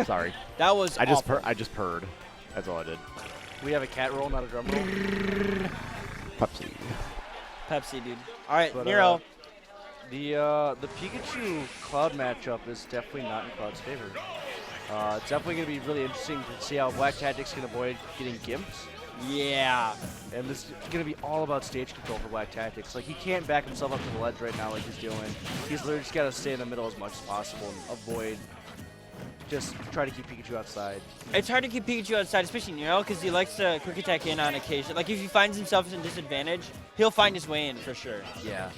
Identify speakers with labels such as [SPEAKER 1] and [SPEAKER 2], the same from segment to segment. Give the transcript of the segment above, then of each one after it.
[SPEAKER 1] Sorry.
[SPEAKER 2] That was
[SPEAKER 1] I just purred. That's all I did.
[SPEAKER 3] We have a cat roll, not a drum roll.
[SPEAKER 1] Pepsi.
[SPEAKER 2] Pepsi, dude. All right,
[SPEAKER 3] But,
[SPEAKER 2] Nero.
[SPEAKER 3] The Pikachu Cloud matchup is definitely not in Cloud's favor. It's definitely going to be really interesting to see how Black Tactics can avoid getting gimped.
[SPEAKER 2] Yeah.
[SPEAKER 3] And this is going to be all about stage control for Black Tactics. Like, he can't back himself up to the ledge right now like he's doing. He's literally just got to stay in the middle as much as possible and avoid, just try to keep Pikachu outside.
[SPEAKER 2] It's hard to keep Pikachu outside, especially Nero, because he likes to quick attack in on occasion. Like, if he finds himself in disadvantage, he'll find his way in for sure.
[SPEAKER 3] Yeah.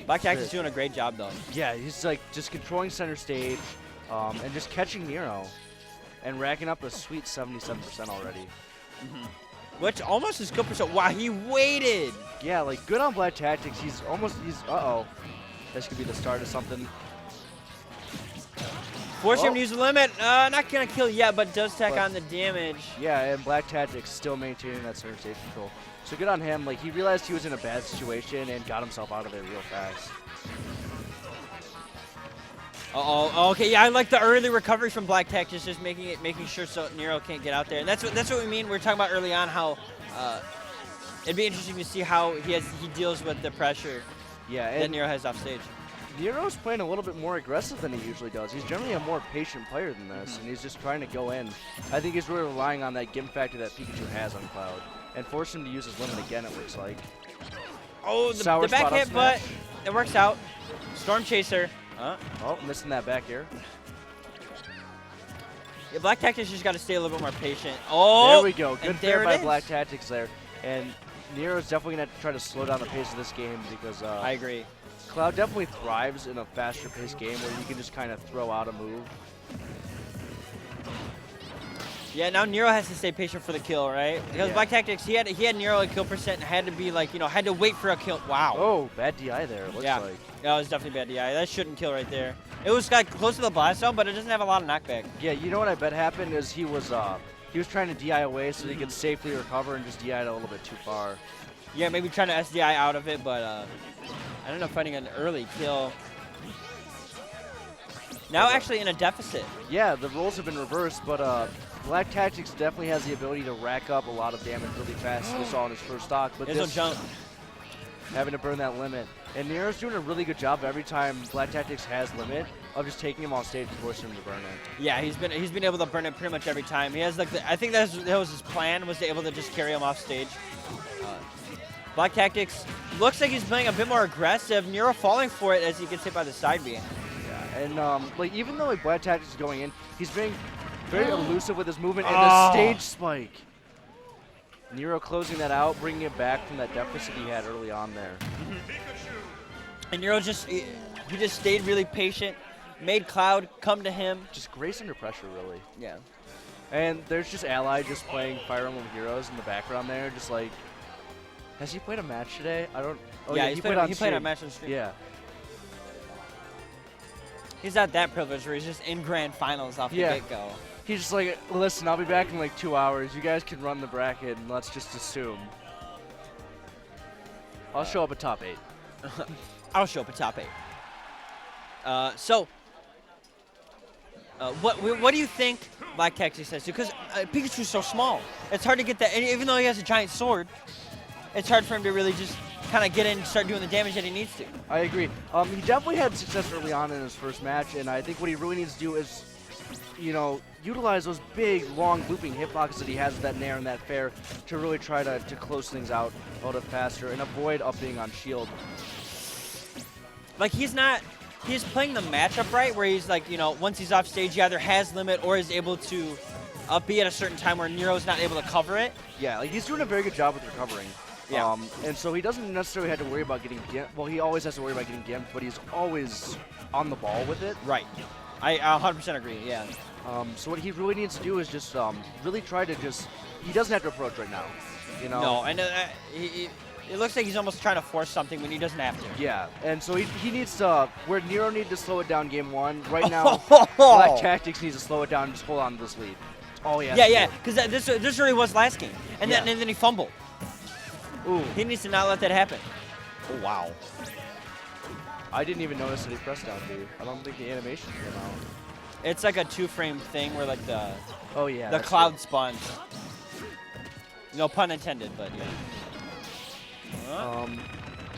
[SPEAKER 2] Black Tactics is doing a great job, though.
[SPEAKER 3] Yeah, he's like just controlling center stage and just catching Nero and racking up a sweet 77% already.
[SPEAKER 2] Which almost is good percent. Wow, he waited.
[SPEAKER 3] Yeah, like good on Black Tactics. Uh-oh. This could be the start of something.
[SPEAKER 2] Force him to use the limit. Not going to kill yet, but does tack on the damage.
[SPEAKER 3] Yeah, and Black Tactics still maintaining that center stage control. So good on him. Like, he realized he was in a bad situation and got himself out of it real fast.
[SPEAKER 2] Uh-oh. Okay, yeah, I like the early recovery from Black Tactics, just making sure so Nero can't get out there. And that's what we mean. We were talking about early on how it'd be interesting to see how he deals with the pressure that Nero has off stage.
[SPEAKER 3] Nero's playing a little bit more aggressive than he usually does. He's generally a more patient player than this, and he's just trying to go in. I think he's really relying on that gimp factor that Pikachu has on Cloud, and force him to use his limit again, it looks like.
[SPEAKER 2] Oh, the back hit, but it works out. Storm Chaser.
[SPEAKER 3] Oh, missing that back air.
[SPEAKER 2] Yeah, Black Tactics just got to stay a little bit more patient. Oh,
[SPEAKER 3] there we go. Good fair by
[SPEAKER 2] is.
[SPEAKER 3] Black Tactics there. And Nero's definitely going to have to try to slow down the pace of this game because
[SPEAKER 2] I agree.
[SPEAKER 3] Cloud definitely thrives in a faster paced game where you can just kind of throw out a move.
[SPEAKER 2] Yeah, now Nero has to stay patient for the kill, right? Because Black Tactics, he had Nero at kill percent and had to be like, had to wait for a kill. Wow.
[SPEAKER 3] Oh, bad DI there, it looks like.
[SPEAKER 2] Yeah, it was definitely bad DI. That shouldn't kill right there. It was got close to the blast zone, but it doesn't have a lot of knockback.
[SPEAKER 3] Yeah, you know what I bet happened is he was trying to DI away so he could safely recover and just DI'd a little bit too far.
[SPEAKER 2] Yeah, maybe trying to SDI out of it, but I ended up finding an early kill. Now actually in a deficit.
[SPEAKER 3] Yeah, the roles have been reversed, but Black Tactics definitely has the ability to rack up a lot of damage really fast. We saw in his first stock, but
[SPEAKER 2] there's no jump.
[SPEAKER 3] Having to burn that limit. And Nero's doing a really good job every time Black Tactics has limit of just taking him off stage and forcing him to burn it.
[SPEAKER 2] Yeah, he's been able to burn it pretty much every time. He has like I think that was his plan, was to able to just carry him off stage. Black Tactics looks like he's playing a bit more aggressive. Nero falling for it as he gets hit by the side B.
[SPEAKER 3] Yeah, and like even though like Black Tactics is going in, he's being very elusive with his movement and the stage spike. Nero closing that out, bringing it back from that deficit he had early on there.
[SPEAKER 2] And Nero he just stayed really patient, made Cloud come to him.
[SPEAKER 3] Just grace under pressure, really.
[SPEAKER 2] Yeah.
[SPEAKER 3] And there's just Ally just playing Fire Emblem Heroes in the background there, just like. Has he played a match today? I don't. Oh yeah, he played
[SPEAKER 2] a match on stream.
[SPEAKER 3] Yeah.
[SPEAKER 2] He's not that privileged where he's just in grand finals off the get-go.
[SPEAKER 3] He's just like, listen, I'll be back in like 2 hours. You guys can run the bracket, and let's just assume. I'll show up at top 8.
[SPEAKER 2] I'll show up at top 8. What do you think Black Tactics has to? Because Pikachu's so small. It's hard to get that. And even though he has a giant sword, it's hard for him to really just kind of get in and start doing the damage that he needs to.
[SPEAKER 3] I agree. He definitely had success early on in his first match, and I think what he really needs to do is, utilize those big, long, looping hitboxes that he has with that Nair and that Fair to really try to close things out a little bit faster and avoid upping on shield.
[SPEAKER 2] Like, he's playing the matchup right, where he's like, once he's off stage, he either has limit or is able to be at a certain time where Nero's not able to cover it.
[SPEAKER 3] Yeah, like he's doing a very good job with recovering.
[SPEAKER 2] Yeah.
[SPEAKER 3] And so he doesn't necessarily have to worry about getting gimped. Well, he always has to worry about getting gimped, but he's always on the ball with it.
[SPEAKER 2] Right. I 100% agree, yeah.
[SPEAKER 3] So what he really needs to do is just really try to he doesn't have to approach right now,
[SPEAKER 2] No, and it looks like he's almost trying to force something when he doesn't have to.
[SPEAKER 3] Yeah, and so he needs to, where Nero needed to slow it down game 1, right now Black Tactics needs to slow it down and just hold on to this lead. That's all he has to do.
[SPEAKER 2] Yeah, because this really was last game. And then he fumbled.
[SPEAKER 3] Ooh.
[SPEAKER 2] He needs to not let that happen.
[SPEAKER 3] Oh, wow. I didn't even notice that he pressed down B. I don't think the animation came out.
[SPEAKER 2] It's like a 2-frame thing where like the
[SPEAKER 3] Oh yeah.
[SPEAKER 2] the
[SPEAKER 3] that's
[SPEAKER 2] cloud
[SPEAKER 3] true.
[SPEAKER 2] spawns. No pun intended, but yeah.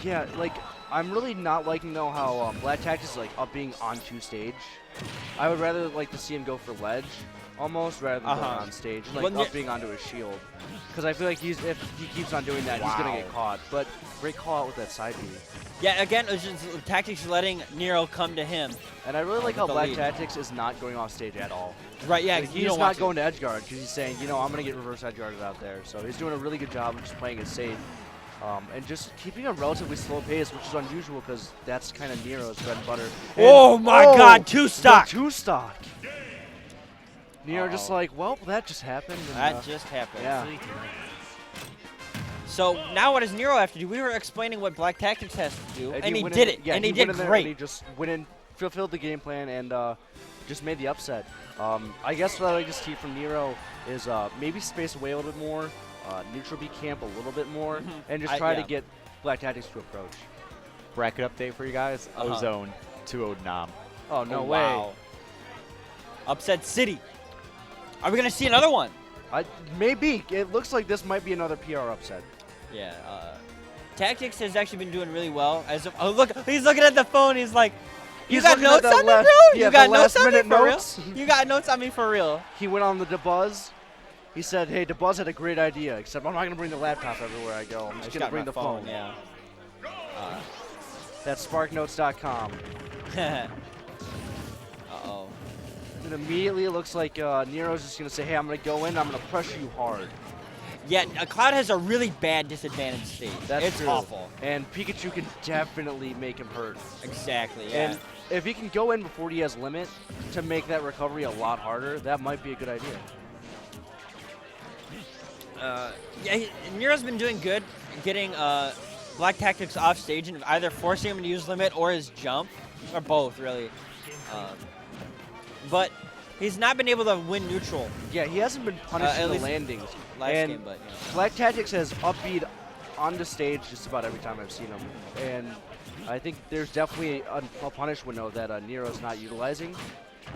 [SPEAKER 3] Yeah, like I'm really not liking though how Black Tactics is like up being onto stage. I would rather like to see him go for ledge almost rather than going on stage and like
[SPEAKER 2] Well,
[SPEAKER 3] up being onto his shield. Because I feel like if he keeps on doing that, he's gonna get caught. But great call out with that side B.
[SPEAKER 2] Yeah, again, it was just Tactics letting Nero come to him.
[SPEAKER 3] And I really like how
[SPEAKER 2] the
[SPEAKER 3] Black
[SPEAKER 2] lead.
[SPEAKER 3] Tactics is not going off stage at all.
[SPEAKER 2] Right, yeah,
[SPEAKER 3] Like,
[SPEAKER 2] you
[SPEAKER 3] he's
[SPEAKER 2] don't
[SPEAKER 3] not
[SPEAKER 2] want
[SPEAKER 3] going to edge guard because he's saying, you know, I'm going to get reverse edge guarded out there. So he's doing a really good job of just playing it safe. And just keeping a relatively slow pace, which is unusual because that's kind of Nero's bread and butter. And
[SPEAKER 2] oh my God, 2-stock!
[SPEAKER 3] 2-stock! Nero just like, well, that just happened. And,
[SPEAKER 2] That just happened.
[SPEAKER 3] yeah.
[SPEAKER 2] So now what does Nero have to do? We were explaining what Black Tactics has to do, and he
[SPEAKER 3] went
[SPEAKER 2] did
[SPEAKER 3] in-
[SPEAKER 2] it,
[SPEAKER 3] yeah,
[SPEAKER 2] and he
[SPEAKER 3] went
[SPEAKER 2] did
[SPEAKER 3] in there
[SPEAKER 2] great.
[SPEAKER 3] And he just went in, fulfilled the game plan, and just made the upset. I guess what I like to see from Nero is maybe space away a little bit more, neutral B camp a little bit more, and just try to get Black Tactics to approach.
[SPEAKER 1] Bracket update for you guys. Ozone 2-0 Nam.
[SPEAKER 3] Oh, no
[SPEAKER 2] Oh,
[SPEAKER 3] way.
[SPEAKER 2] wow. Upset City. Are we going to see another one?
[SPEAKER 3] Maybe. It looks like this might be another PR upset.
[SPEAKER 2] Yeah. Tactics has actually been doing really well. Oh, look, he's looking at the phone. He's like, you
[SPEAKER 3] He's
[SPEAKER 2] got
[SPEAKER 3] looking at
[SPEAKER 2] notes
[SPEAKER 3] the
[SPEAKER 2] on me,
[SPEAKER 3] last-
[SPEAKER 2] bro?
[SPEAKER 3] yeah,
[SPEAKER 2] You got
[SPEAKER 3] the
[SPEAKER 2] notes on me
[SPEAKER 3] last-minute
[SPEAKER 2] for
[SPEAKER 3] notes.
[SPEAKER 2] real? You got notes on me for real?
[SPEAKER 3] He went on the DeBuzz. He said, hey, DeBuzz had a great idea, except I'm not going to bring the laptop everywhere I go. I'm just going to bring the phone.
[SPEAKER 2] Yeah.
[SPEAKER 3] That's sparknotes.com.
[SPEAKER 2] Uh-oh.
[SPEAKER 3] And immediately it looks like Nero's just going to say, hey, I'm going to go in, I'm going to pressure you hard.
[SPEAKER 2] Yeah, Cloud has a really bad disadvantage stage.
[SPEAKER 3] That's
[SPEAKER 2] it's
[SPEAKER 3] true.
[SPEAKER 2] awful.
[SPEAKER 3] And Pikachu can definitely make him hurt.
[SPEAKER 2] Exactly, yeah.
[SPEAKER 3] And if he can go in before he has limit to make that recovery a lot harder, that might be a good idea.
[SPEAKER 2] Yeah, Nero's been doing good getting Black Tactics off stage and either forcing him to use limit or his jump, or both, really. But he's not been able to win neutral
[SPEAKER 3] Yeah, he hasn't been punished
[SPEAKER 2] at
[SPEAKER 3] in the
[SPEAKER 2] least
[SPEAKER 3] landings.
[SPEAKER 2] last
[SPEAKER 3] and
[SPEAKER 2] game, but you know.
[SPEAKER 3] Black Tactics has upbeat on the stage just about every time I've seen him. And I think there's definitely a punish window that Nero's not utilizing.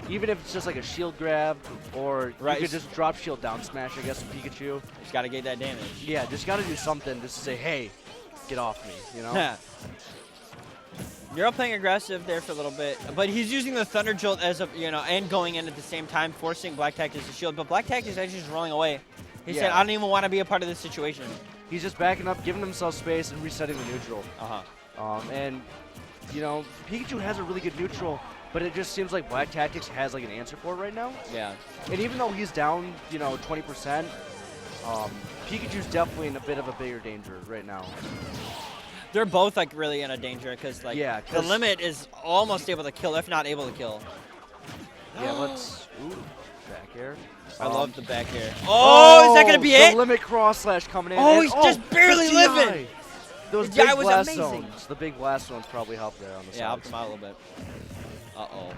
[SPEAKER 3] Even if it's just like a shield grab, or you could just drop shield down smash, I guess, with Pikachu.
[SPEAKER 2] He's got to get that damage.
[SPEAKER 3] Yeah, just got to do something just to say, hey, get off me, you know?
[SPEAKER 2] Nero playing aggressive there for a little bit, but he's using the Thunder Jolt as a, and going in at the same time, forcing Black Tactics to shield. But Black Tactics is actually just rolling away. He said, I don't even want to be a part of this situation.
[SPEAKER 3] He's just backing up, giving himself space, and resetting the neutral. And, Pikachu has a really good neutral, but it just seems like Black Tactics has like an answer for it right now.
[SPEAKER 2] Yeah.
[SPEAKER 3] And even though he's down, 20%, Pikachu's definitely in a bit of a bigger danger right now.
[SPEAKER 2] They're both like really in a danger because like the limit is almost able to kill, if not able to kill.
[SPEAKER 3] Yeah, let's back air.
[SPEAKER 2] I love the back air. Oh, is that gonna be
[SPEAKER 3] the
[SPEAKER 2] it?
[SPEAKER 3] Limit cross slash coming in.
[SPEAKER 2] Oh, he's just barely living.
[SPEAKER 3] Those
[SPEAKER 2] DI
[SPEAKER 3] big
[SPEAKER 2] was
[SPEAKER 3] blast
[SPEAKER 2] amazing.
[SPEAKER 3] zones. The big blast zones probably helped there on the
[SPEAKER 2] Yeah,
[SPEAKER 3] side.
[SPEAKER 2] helped him out a little bit. Uh-oh.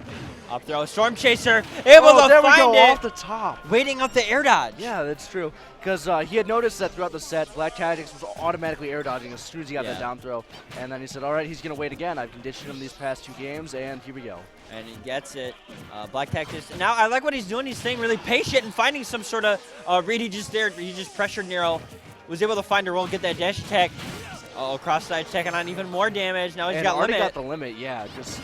[SPEAKER 2] Up throw, Storm Chaser, able to
[SPEAKER 3] there we
[SPEAKER 2] find
[SPEAKER 3] go,
[SPEAKER 2] it.
[SPEAKER 3] off the top.
[SPEAKER 2] Waiting up the air dodge.
[SPEAKER 3] Yeah, that's true. Because he had noticed that throughout the set, Black Tactics was automatically air dodging as soon as he got that down throw. And then he said, all right, he's going to wait again. I've conditioned him these past 2 games, and here we go.
[SPEAKER 2] And he gets it. Black Tactics. Now, I like what he's doing. He's staying really patient and finding some sort of read. He just pressured Nero. Was able to find a roll and get that dash attack. Uh-oh, cross-side attacking on even more damage. Now he's got
[SPEAKER 3] already
[SPEAKER 2] limit.
[SPEAKER 3] got the limit, yeah. Just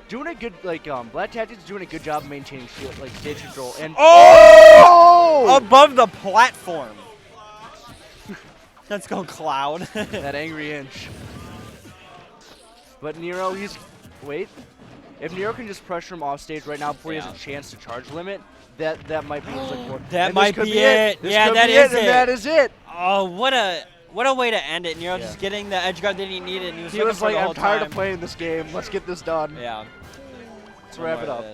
[SPEAKER 3] doing a good, Black Tactics doing a good job of maintaining shield, stage control. And
[SPEAKER 2] above the platform. Let's go, Cloud.
[SPEAKER 3] that angry inch. But Nero, if Nero can just pressure him off stage right now before he has a chance to charge limit, that might be his for.
[SPEAKER 2] That might be it.
[SPEAKER 3] Yeah,
[SPEAKER 2] that is it.
[SPEAKER 3] And that is it.
[SPEAKER 2] Oh, what a way to end it. Nero just getting the edge guard that he needed. And he was
[SPEAKER 3] like,
[SPEAKER 2] I'm
[SPEAKER 3] tired of playing this game. Let's get this done.
[SPEAKER 2] Yeah.
[SPEAKER 3] Let's wrap it up.